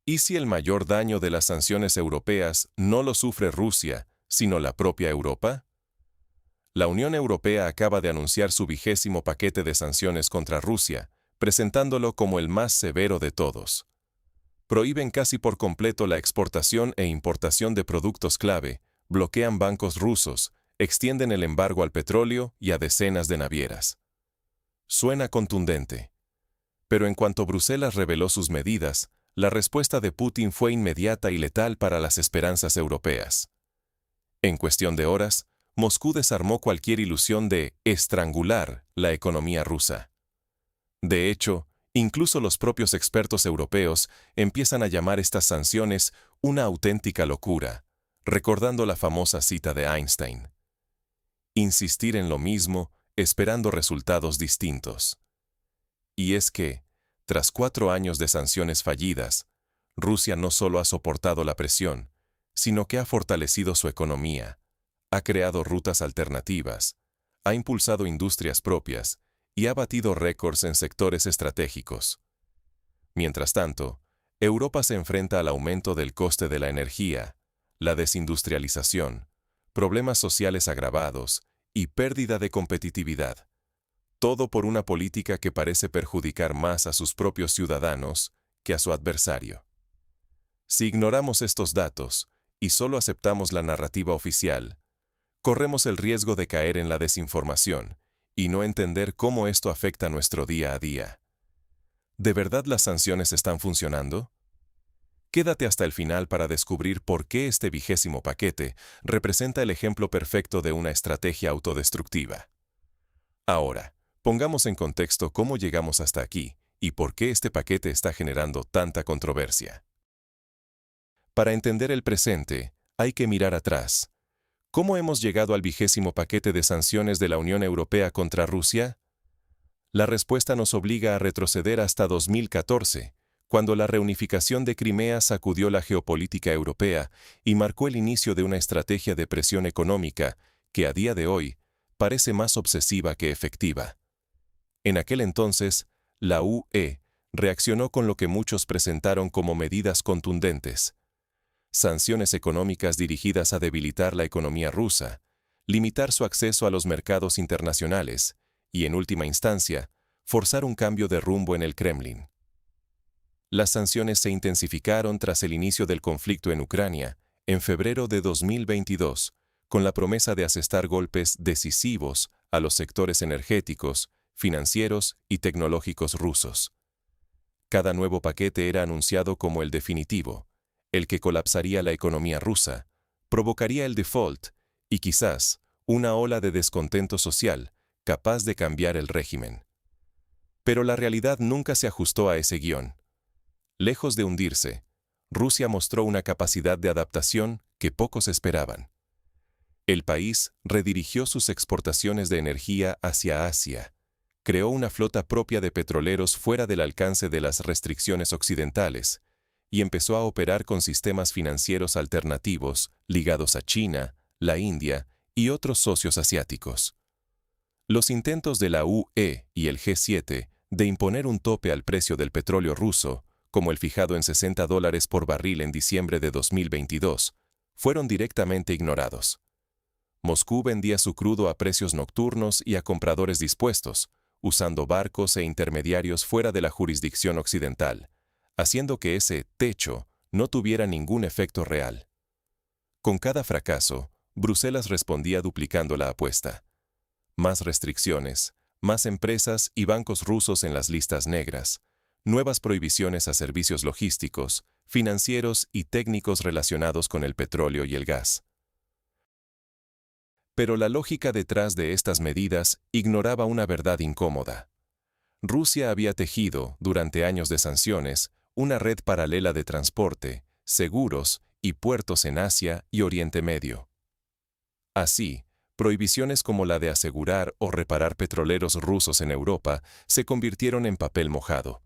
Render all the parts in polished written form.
¿Y si el mayor daño de las sanciones europeas no lo sufre Rusia, sino la propia Europa? La Unión Europea acaba de anunciar su 20º paquete de sanciones contra Rusia, presentándolo como el más severo de todos. Prohíben casi por completo la exportación e importación de productos clave, bloquean bancos rusos, extienden el embargo al petróleo y a decenas de navieras. Suena contundente. Pero en cuanto Bruselas reveló sus medidas, la respuesta de Putin fue inmediata y letal para las esperanzas europeas. En cuestión de horas, Moscú desarmó cualquier ilusión de estrangular la economía rusa. De hecho, incluso los propios expertos europeos empiezan a llamar estas sanciones una auténtica locura, recordando la famosa cita de Einstein. Insistir en lo mismo, esperando resultados distintos. Y es que, tras 4 años de sanciones fallidas, Rusia no solo ha soportado la presión, sino que ha fortalecido su economía, ha creado rutas alternativas, ha impulsado industrias propias y ha batido récords en sectores estratégicos. Mientras tanto, Europa se enfrenta al aumento del coste de la energía, la desindustrialización, problemas sociales agravados y pérdida de competitividad. Todo por una política que parece perjudicar más a sus propios ciudadanos que a su adversario. Si ignoramos estos datos y solo aceptamos la narrativa oficial, corremos el riesgo de caer en la desinformación y no entender cómo esto afecta nuestro día a día. ¿De verdad las sanciones están funcionando? Quédate hasta el final para descubrir por qué este 20º paquete representa el ejemplo perfecto de una estrategia autodestructiva. Ahora, pongamos en contexto cómo llegamos hasta aquí y por qué este paquete está generando tanta controversia. Para entender el presente, hay que mirar atrás. ¿Cómo hemos llegado al 20º paquete de sanciones de la Unión Europea contra Rusia? La respuesta nos obliga a retroceder hasta 2014, cuando la reunificación de Crimea sacudió la geopolítica europea y marcó el inicio de una estrategia de presión económica que a día de hoy parece más obsesiva que efectiva. En aquel entonces, la UE reaccionó con lo que muchos presentaron como medidas contundentes. Sanciones económicas dirigidas a debilitar la economía rusa, limitar su acceso a los mercados internacionales y, en última instancia, forzar un cambio de rumbo en el Kremlin. Las sanciones se intensificaron tras el inicio del conflicto en Ucrania, en febrero de 2022, con la promesa de asestar golpes decisivos a los sectores energéticos, financieros y tecnológicos rusos. Cada nuevo paquete era anunciado como el definitivo, el que colapsaría la economía rusa, provocaría el default y quizás una ola de descontento social capaz de cambiar el régimen. Pero la realidad nunca se ajustó a ese guión. Lejos de hundirse, Rusia mostró una capacidad de adaptación que pocos esperaban. El país redirigió sus exportaciones de energía hacia Asia, creó una flota propia de petroleros fuera del alcance de las restricciones occidentales, y empezó a operar con sistemas financieros alternativos ligados a China, la India y otros socios asiáticos. Los intentos de la UE y el G7 de imponer un tope al precio del petróleo ruso, como el fijado en $60 por barril en diciembre de 2022, fueron directamente ignorados. Moscú vendía su crudo a precios nocturnos y a compradores dispuestos, usando barcos e intermediarios fuera de la jurisdicción occidental, haciendo que ese techo no tuviera ningún efecto real. Con cada fracaso, Bruselas respondía duplicando la apuesta. Más restricciones, más empresas y bancos rusos en las listas negras, nuevas prohibiciones a servicios logísticos, financieros y técnicos relacionados con el petróleo y el gas. Pero la lógica detrás de estas medidas ignoraba una verdad incómoda. Rusia había tejido, durante años de sanciones, una red paralela de transporte, seguros y puertos en Asia y Oriente Medio. Así, prohibiciones como la de asegurar o reparar petroleros rusos en Europa se convirtieron en papel mojado.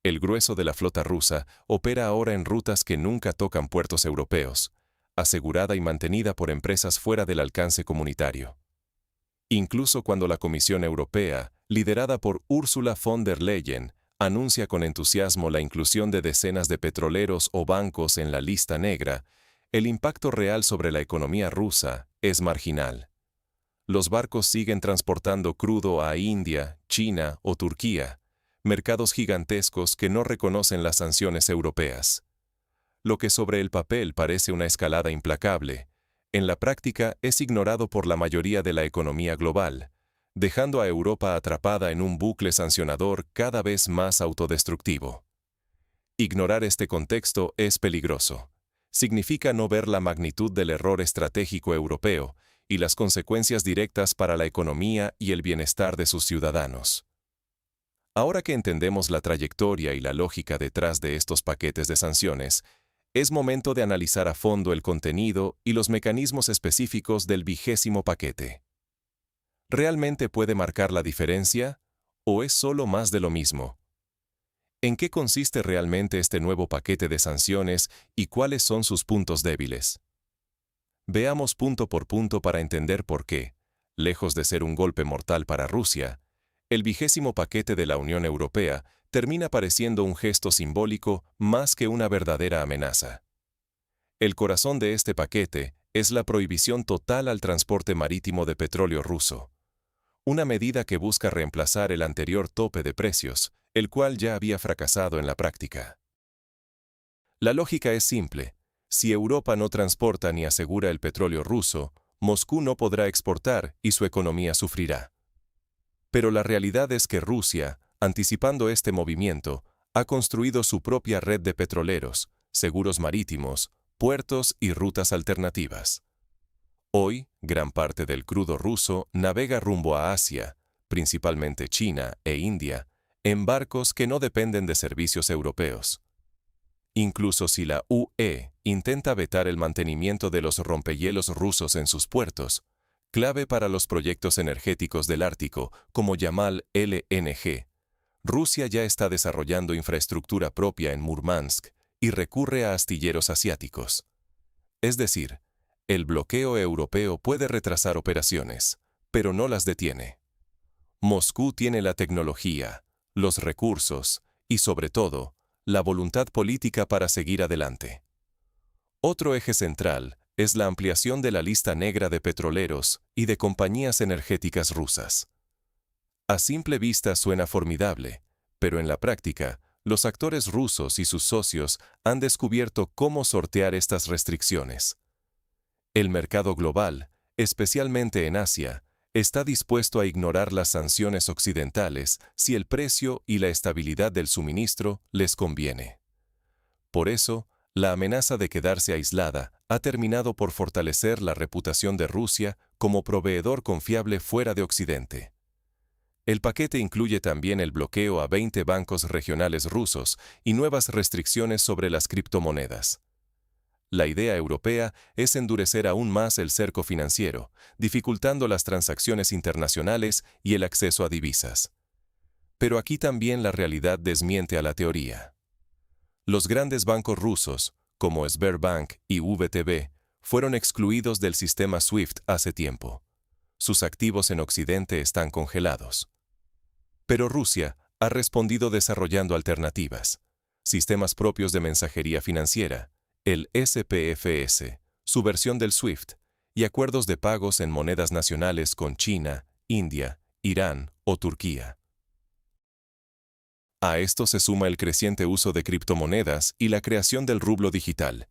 El grueso de la flota rusa opera ahora en rutas que nunca tocan puertos europeos, asegurada y mantenida por empresas fuera del alcance comunitario. Incluso cuando la Comisión Europea, liderada por Ursula von der Leyen, anuncia con entusiasmo la inclusión de decenas de petroleros o bancos en la lista negra, el impacto real sobre la economía rusa es marginal. Los barcos siguen transportando crudo a India, China o Turquía, mercados gigantescos que no reconocen las sanciones europeas. Lo que sobre el papel parece una escalada implacable, en la práctica es ignorado por la mayoría de la economía global, dejando a Europa atrapada en un bucle sancionador cada vez más autodestructivo. Ignorar este contexto es peligroso. Significa no ver la magnitud del error estratégico europeo y las consecuencias directas para la economía y el bienestar de sus ciudadanos. Ahora que entendemos la trayectoria y la lógica detrás de estos paquetes de sanciones, es momento de analizar a fondo el contenido y los mecanismos específicos del 20º paquete. ¿Realmente puede marcar la diferencia? ¿O es solo más de lo mismo? ¿En qué consiste realmente este nuevo paquete de sanciones y cuáles son sus puntos débiles? Veamos punto por punto para entender por qué, lejos de ser un golpe mortal para Rusia, el 20º paquete de la Unión Europea termina pareciendo un gesto simbólico más que una verdadera amenaza. El corazón de este paquete es la prohibición total al transporte marítimo de petróleo ruso, una medida que busca reemplazar el anterior tope de precios, el cual ya había fracasado en la práctica. La lógica es simple. Si Europa no transporta ni asegura el petróleo ruso, Moscú no podrá exportar y su economía sufrirá. Pero la realidad es que Rusia, anticipando este movimiento, ha construido su propia red de petroleros, seguros marítimos, puertos y rutas alternativas. Hoy, gran parte del crudo ruso navega rumbo a Asia, principalmente China e India, en barcos que no dependen de servicios europeos. Incluso si la UE intenta vetar el mantenimiento de los rompehielos rusos en sus puertos, clave para los proyectos energéticos del Ártico, como Yamal LNG, Rusia ya está desarrollando infraestructura propia en Murmansk y recurre a astilleros asiáticos. Es decir, el bloqueo europeo puede retrasar operaciones, pero no las detiene. Moscú tiene la tecnología, los recursos y, sobre todo, la voluntad política para seguir adelante. Otro eje central es la ampliación de la lista negra de petroleros y de compañías energéticas rusas. A simple vista suena formidable, pero en la práctica, los actores rusos y sus socios han descubierto cómo sortear estas restricciones. El mercado global, especialmente en Asia, está dispuesto a ignorar las sanciones occidentales si el precio y la estabilidad del suministro les conviene. Por eso, la amenaza de quedarse aislada ha terminado por fortalecer la reputación de Rusia como proveedor confiable fuera de Occidente. El paquete incluye también el bloqueo a 20 bancos regionales rusos y nuevas restricciones sobre las criptomonedas. La idea europea es endurecer aún más el cerco financiero, dificultando las transacciones internacionales y el acceso a divisas. Pero aquí también la realidad desmiente a la teoría. Los grandes bancos rusos, como Sberbank y VTB, fueron excluidos del sistema SWIFT hace tiempo. Sus activos en Occidente están congelados. Pero Rusia ha respondido desarrollando alternativas, sistemas propios de mensajería financiera, el SPFS, su versión del SWIFT, y acuerdos de pagos en monedas nacionales con China, India, Irán o Turquía. A esto se suma el creciente uso de criptomonedas y la creación del rublo digital,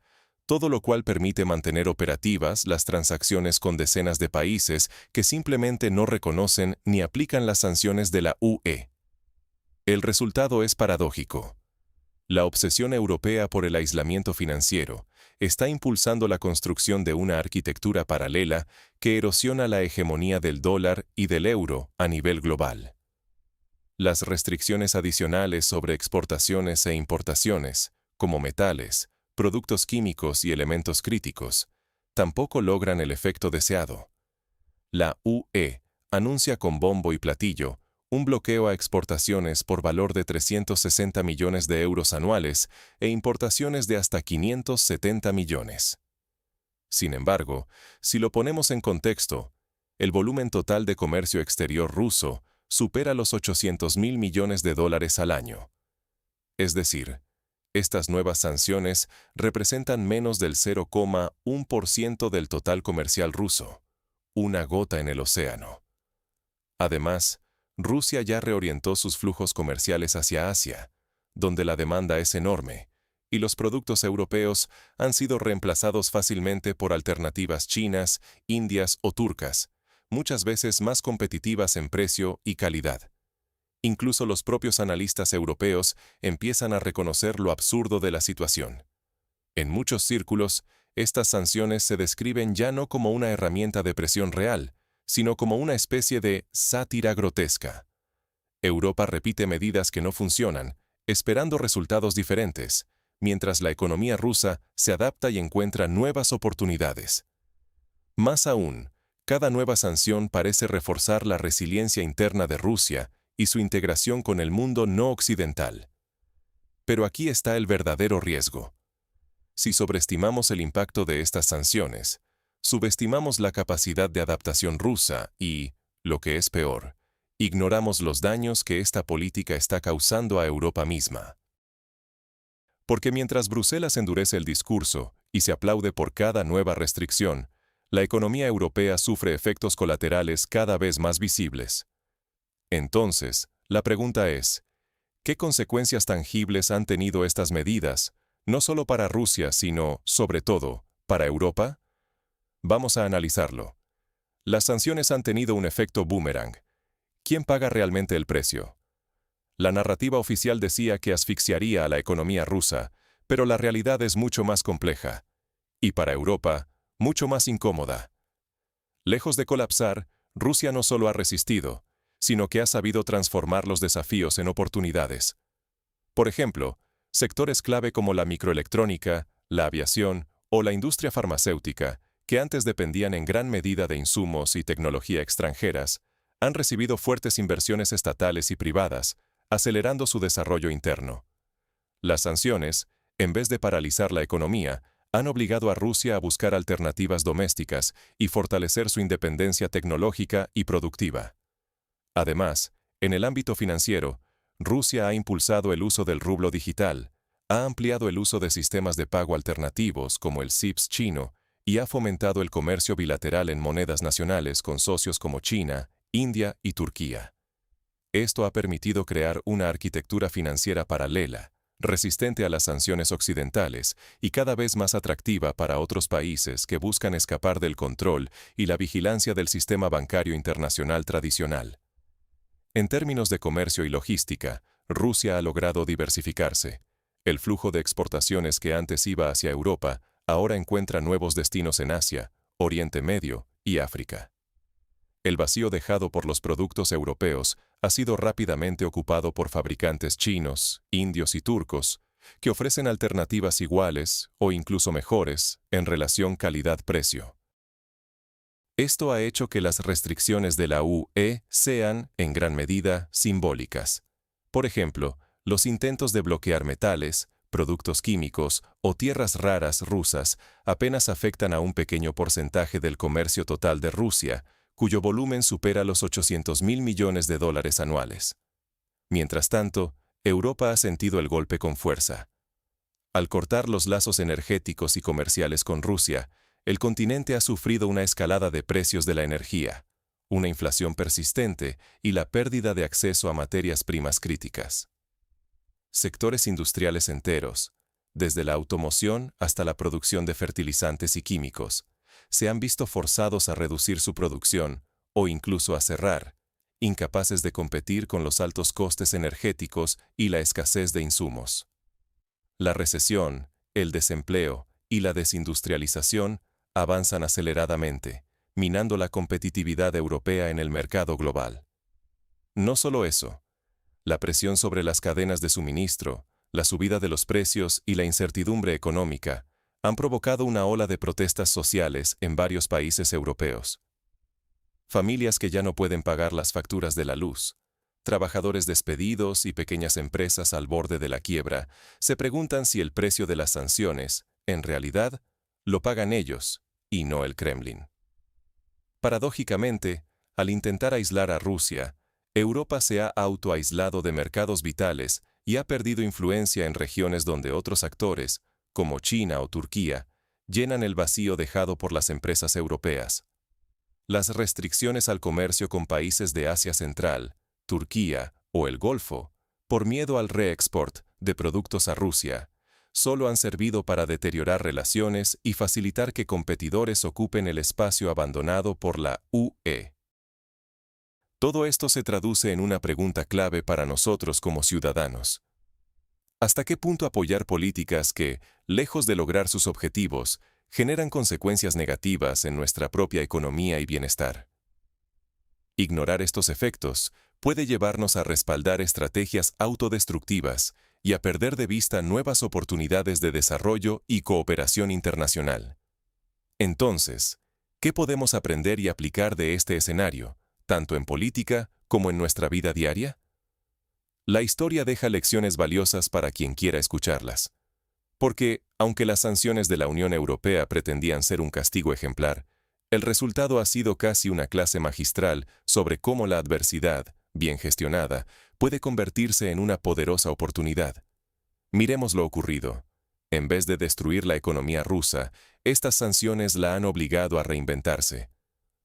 todo lo cual permite mantener operativas las transacciones con decenas de países que simplemente no reconocen ni aplican las sanciones de la UE. El resultado es paradójico. La obsesión europea por el aislamiento financiero está impulsando la construcción de una arquitectura paralela que erosiona la hegemonía del dólar y del euro a nivel global. Las restricciones adicionales sobre exportaciones e importaciones, como metales, productos químicos y elementos críticos, tampoco logran el efecto deseado. La UE anuncia con bombo y platillo un bloqueo a exportaciones por valor de 360 millones de euros anuales e importaciones de hasta 570 millones. Sin embargo, si lo ponemos en contexto, el volumen total de comercio exterior ruso supera los 800.000 millones de dólares al año, Es decir, estas nuevas sanciones representan menos del 0,1% del total comercial ruso, una gota en el océano. Además, Rusia ya reorientó sus flujos comerciales hacia Asia, donde la demanda es enorme, y los productos europeos han sido reemplazados fácilmente por alternativas chinas, indias o turcas, muchas veces más competitivas en precio y calidad. Incluso los propios analistas europeos empiezan a reconocer lo absurdo de la situación. En muchos círculos, estas sanciones se describen ya no como una herramienta de presión real, sino como una especie de sátira grotesca. Europa repite medidas que no funcionan, esperando resultados diferentes, mientras la economía rusa se adapta y encuentra nuevas oportunidades. Más aún, cada nueva sanción parece reforzar la resiliencia interna de Rusia y su integración con el mundo no occidental. Pero aquí está el verdadero riesgo. Si sobreestimamos el impacto de estas sanciones, subestimamos la capacidad de adaptación rusa y, lo que es peor, ignoramos los daños que esta política está causando a Europa misma. Porque mientras Bruselas endurece el discurso y se aplaude por cada nueva restricción, la economía europea sufre efectos colaterales cada vez más visibles. Entonces, la pregunta es, ¿qué consecuencias tangibles han tenido estas medidas, no solo para Rusia, sino, sobre todo, para Europa? Vamos a analizarlo. Las sanciones han tenido un efecto boomerang. ¿Quién paga realmente el precio? La narrativa oficial decía que asfixiaría a la economía rusa, pero la realidad es mucho más compleja. Y para Europa, mucho más incómoda. Lejos de colapsar, Rusia no solo ha resistido, sino que ha sabido transformar los desafíos en oportunidades. Por ejemplo, sectores clave como la microelectrónica, la aviación o la industria farmacéutica, que antes dependían en gran medida de insumos y tecnología extranjeras, han recibido fuertes inversiones estatales y privadas, acelerando su desarrollo interno. Las sanciones, en vez de paralizar la economía, han obligado a Rusia a buscar alternativas domésticas y fortalecer su independencia tecnológica y productiva. Además, en el ámbito financiero, Rusia ha impulsado el uso del rublo digital, ha ampliado el uso de sistemas de pago alternativos como el CIPS chino y ha fomentado el comercio bilateral en monedas nacionales con socios como China, India y Turquía. Esto ha permitido crear una arquitectura financiera paralela, resistente a las sanciones occidentales y cada vez más atractiva para otros países que buscan escapar del control y la vigilancia del sistema bancario internacional tradicional. En términos de comercio y logística, Rusia ha logrado diversificarse. El flujo de exportaciones que antes iba hacia Europa ahora encuentra nuevos destinos en Asia, Oriente Medio y África. El vacío dejado por los productos europeos ha sido rápidamente ocupado por fabricantes chinos, indios y turcos, que ofrecen alternativas iguales o incluso mejores en relación calidad-precio. Esto ha hecho que las restricciones de la UE sean, en gran medida, simbólicas. Por ejemplo, los intentos de bloquear metales, productos químicos o tierras raras rusas apenas afectan a un pequeño porcentaje del comercio total de Rusia, cuyo volumen supera los 800.000 millones de dólares anuales. Mientras tanto, Europa ha sentido el golpe con fuerza. Al cortar los lazos energéticos y comerciales con Rusia, el continente ha sufrido una escalada de precios de la energía, una inflación persistente y la pérdida de acceso a materias primas críticas. Sectores industriales enteros, desde la automoción hasta la producción de fertilizantes y químicos, se han visto forzados a reducir su producción o incluso a cerrar, incapaces de competir con los altos costes energéticos y la escasez de insumos. La recesión, el desempleo y la desindustrialización avanzan aceleradamente, minando la competitividad europea en el mercado global. No solo eso, la presión sobre las cadenas de suministro, la subida de los precios y la incertidumbre económica han provocado una ola de protestas sociales en varios países europeos. Familias que ya no pueden pagar las facturas de la luz, trabajadores despedidos y pequeñas empresas al borde de la quiebra se preguntan si el precio de las sanciones, en realidad, lo pagan ellos y no el Kremlin. Paradójicamente, al intentar aislar a Rusia, Europa se ha autoaislado de mercados vitales y ha perdido influencia en regiones donde otros actores, como China o Turquía, llenan el vacío dejado por las empresas europeas. Las restricciones al comercio con países de Asia Central, Turquía o el Golfo, por miedo al reexport de productos a Rusia, solo han servido para deteriorar relaciones y facilitar que competidores ocupen el espacio abandonado por la UE. Todo esto se traduce en una pregunta clave para nosotros como ciudadanos. ¿Hasta qué punto apoyar políticas que, lejos de lograr sus objetivos, generan consecuencias negativas en nuestra propia economía y bienestar? Ignorar estos efectos puede llevarnos a respaldar estrategias autodestructivas y a perder de vista nuevas oportunidades de desarrollo y cooperación internacional. Entonces, ¿qué podemos aprender y aplicar de este escenario, tanto en política como en nuestra vida diaria? La historia deja lecciones valiosas para quien quiera escucharlas. Porque, aunque las sanciones de la Unión Europea pretendían ser un castigo ejemplar, el resultado ha sido casi una clase magistral sobre cómo la adversidad, bien gestionada, puede convertirse en una poderosa oportunidad. Miremos lo ocurrido. En vez de destruir la economía rusa, estas sanciones la han obligado a reinventarse.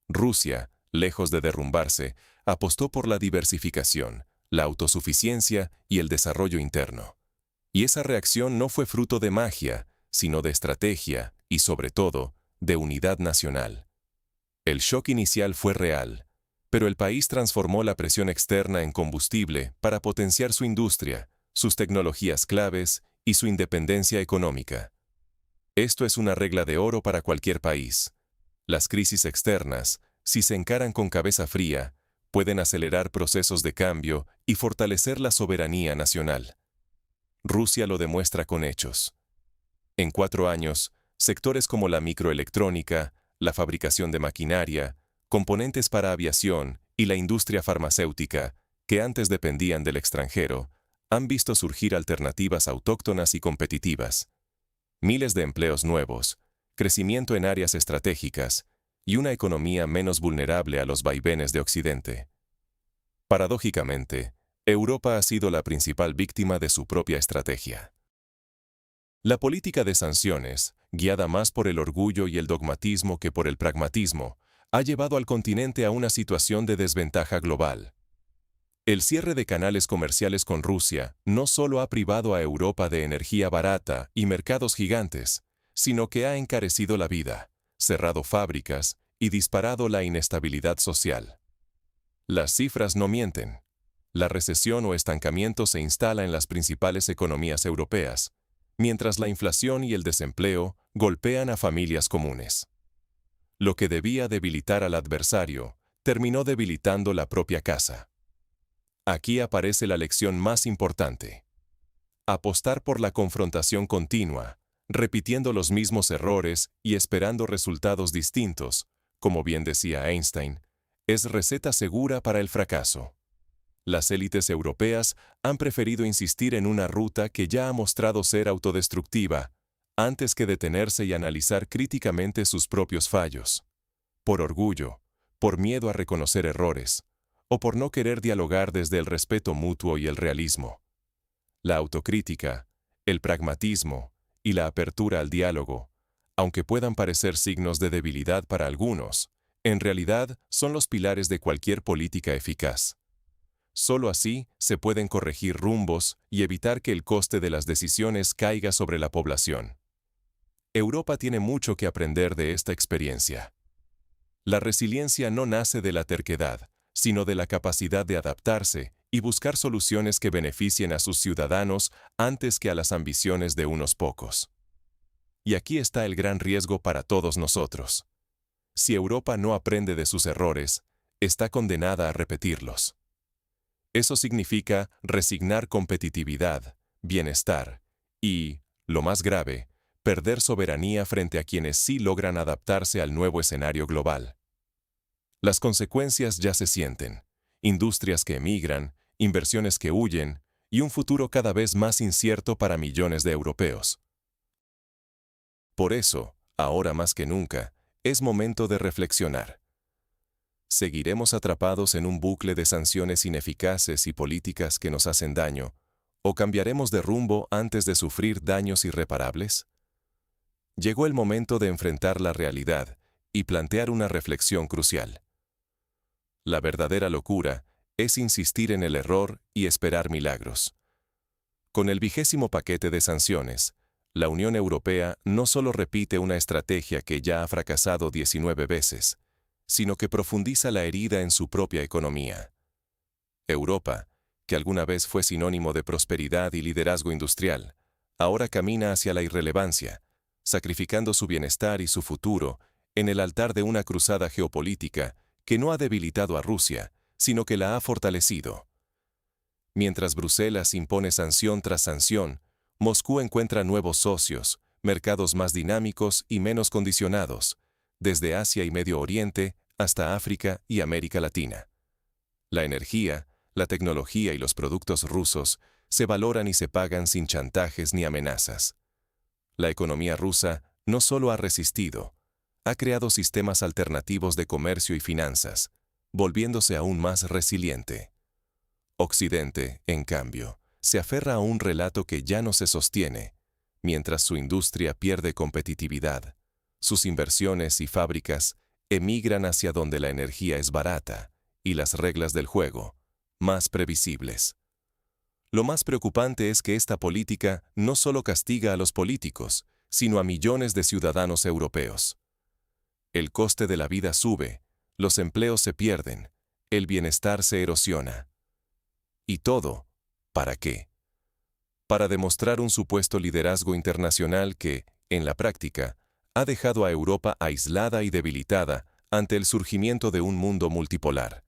Rusia, lejos de derrumbarse, apostó por la diversificación, la autosuficiencia y el desarrollo interno. Y esa reacción no fue fruto de magia, sino de estrategia y, sobre todo, de unidad nacional. El shock inicial fue real, pero el país transformó la presión externa en combustible para potenciar su industria, sus tecnologías claves y su independencia económica. Esto es una regla de oro para cualquier país. Las crisis externas, si se encaran con cabeza fría, pueden acelerar procesos de cambio y fortalecer la soberanía nacional. Rusia lo demuestra con hechos. En 4 años, sectores como la microelectrónica, la fabricación de maquinaria, componentes para aviación y la industria farmacéutica, que antes dependían del extranjero, han visto surgir alternativas autóctonas y competitivas. Miles de empleos nuevos, crecimiento en áreas estratégicas y una economía menos vulnerable a los vaivenes de Occidente. Paradójicamente, Europa ha sido la principal víctima de su propia estrategia. La política de sanciones, guiada más por el orgullo y el dogmatismo que por el pragmatismo, ha llevado al continente a una situación de desventaja global. El cierre de canales comerciales con Rusia no solo ha privado a Europa de energía barata y mercados gigantes, sino que ha encarecido la vida, cerrado fábricas y disparado la inestabilidad social. Las cifras no mienten. La recesión o estancamiento se instala en las principales economías europeas, mientras la inflación y el desempleo golpean a familias comunes. Lo que debía debilitar al adversario, terminó debilitando la propia casa. Aquí aparece la lección más importante. Apostar por la confrontación continua, repitiendo los mismos errores y esperando resultados distintos, como bien decía Einstein, es receta segura para el fracaso. Las élites europeas han preferido insistir en una ruta que ya ha mostrado ser autodestructiva, antes que detenerse y analizar críticamente sus propios fallos. Por orgullo, por miedo a reconocer errores, o por no querer dialogar desde el respeto mutuo y el realismo. La autocrítica, el pragmatismo y la apertura al diálogo, aunque puedan parecer signos de debilidad para algunos, en realidad son los pilares de cualquier política eficaz. Solo así se pueden corregir rumbos y evitar que el coste de las decisiones caiga sobre la población. Europa tiene mucho que aprender de esta experiencia. La resiliencia no nace de la terquedad, sino de la capacidad de adaptarse y buscar soluciones que beneficien a sus ciudadanos antes que a las ambiciones de unos pocos. Y aquí está el gran riesgo para todos nosotros. Si Europa no aprende de sus errores, está condenada a repetirlos. Eso significa resignar competitividad, bienestar y, lo más grave, perder soberanía frente a quienes sí logran adaptarse al nuevo escenario global. Las consecuencias ya se sienten: industrias que emigran, inversiones que huyen y un futuro cada vez más incierto para millones de europeos. Por eso, ahora más que nunca, es momento de reflexionar. ¿Seguiremos atrapados en un bucle de sanciones ineficaces y políticas que nos hacen daño? ¿O cambiaremos de rumbo antes de sufrir daños irreparables? Llegó el momento de enfrentar la realidad y plantear una reflexión crucial. La verdadera locura es insistir en el error y esperar milagros. Con el 20º paquete de sanciones, la Unión Europea no solo repite una estrategia que ya ha fracasado 19 veces, sino que profundiza la herida en su propia economía. Europa, que alguna vez fue sinónimo de prosperidad y liderazgo industrial, ahora camina hacia la irrelevancia, sacrificando su bienestar y su futuro en el altar de una cruzada geopolítica que no ha debilitado a Rusia, sino que la ha fortalecido. Mientras Bruselas impone sanción tras sanción, Moscú encuentra nuevos socios, mercados más dinámicos y menos condicionados, desde Asia y Medio Oriente hasta África y América Latina. La energía, la tecnología y los productos rusos se valoran y se pagan sin chantajes ni amenazas. La economía rusa no solo ha resistido, ha creado sistemas alternativos de comercio y finanzas, volviéndose aún más resiliente. Occidente, en cambio, se aferra a un relato que ya no se sostiene, mientras su industria pierde competitividad. Sus inversiones y fábricas emigran hacia donde la energía es barata y las reglas del juego, más previsibles. Lo más preocupante es que esta política no solo castiga a los políticos, sino a millones de ciudadanos europeos. El coste de la vida sube, los empleos se pierden, el bienestar se erosiona. ¿Y todo? ¿Para qué? Para demostrar un supuesto liderazgo internacional que, en la práctica, ha dejado a Europa aislada y debilitada ante el surgimiento de un mundo multipolar.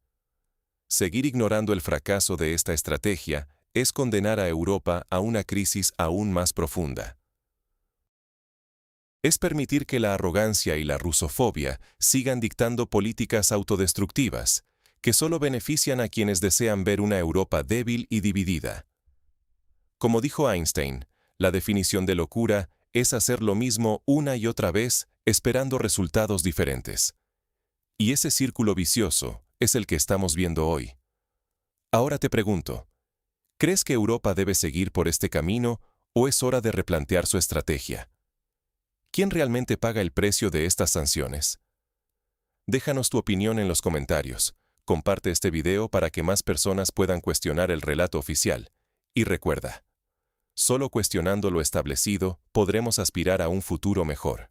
Seguir ignorando el fracaso de esta estrategia es condenar a Europa a una crisis aún más profunda. Es permitir que la arrogancia y la rusofobia sigan dictando políticas autodestructivas, que solo benefician a quienes desean ver una Europa débil y dividida. Como dijo Einstein, la definición de locura es hacer lo mismo una y otra vez esperando resultados diferentes. Y ese círculo vicioso es el que estamos viendo hoy. Ahora te pregunto, ¿crees que Europa debe seguir por este camino o es hora de replantear su estrategia? ¿Quién realmente paga el precio de estas sanciones? Déjanos tu opinión en los comentarios. Comparte este video para que más personas puedan cuestionar el relato oficial. Y recuerda, solo cuestionando lo establecido podremos aspirar a un futuro mejor.